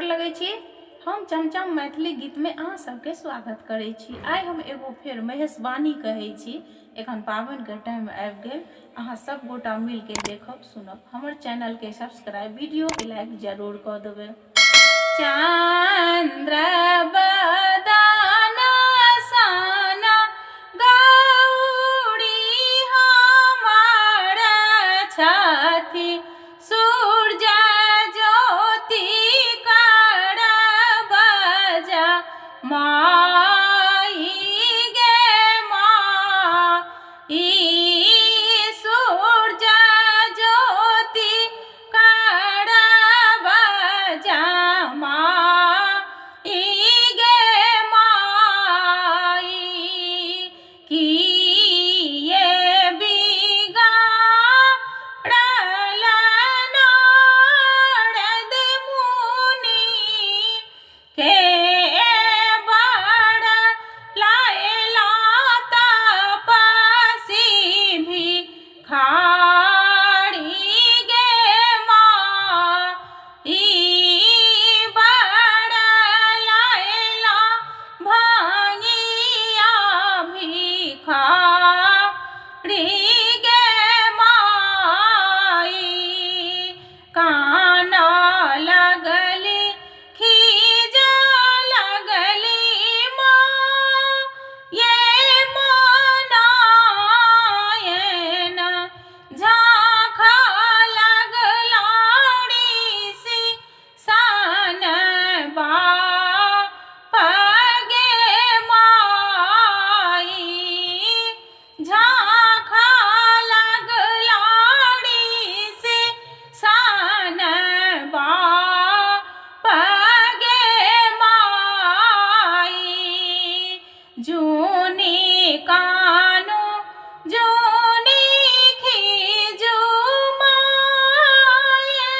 लगै छी। हम चमचम मैथिली गीत में अहाँ सबके स्वागत करै छी। आइ हम एगो फेर महेशवाणी कहै छी। एखन पावन के टाइम आबि गेल, अहाँ सब गोटा मिल के देखब सुनब। हमर चैनल के सब्सक्राइब, वीडियो के लाइक जरूर कऽ देबै। चंद्र बदन सन गौरी हमर छथि, सूर्य ज्योति करबज माई गे माई, सूर्य ज्योति करबज माई गे माई, किए बिगाड़ल नारद मुनि के बड़ लायला तपसी भिखारी गे माई, बड़ लायला भंगिया भिखारी गे माई, कान लगली खीज लगली माँ ये मनायन, झाँखा लगलाड़ी सी सन बाप गे माई, झाँखा लगलाड़ी सी सन बाप गे माई, जूनी कानो जूनी खीजू माये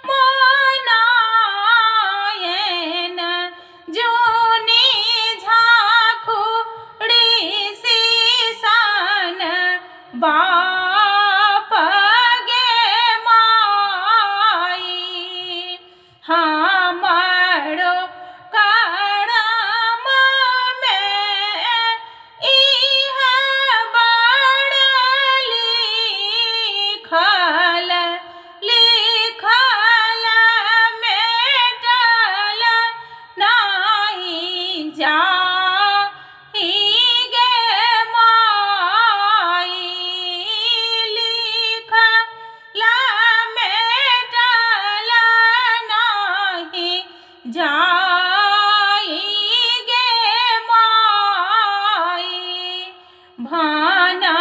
मनायन, जूनी झाँखुड़ी सी सन बाप गे माई, हमरो करम में इह बड़ लिखल, लिखल मेटल नाही जाई गे माई, लिखल मेटल नाही जाई गे माई, भाना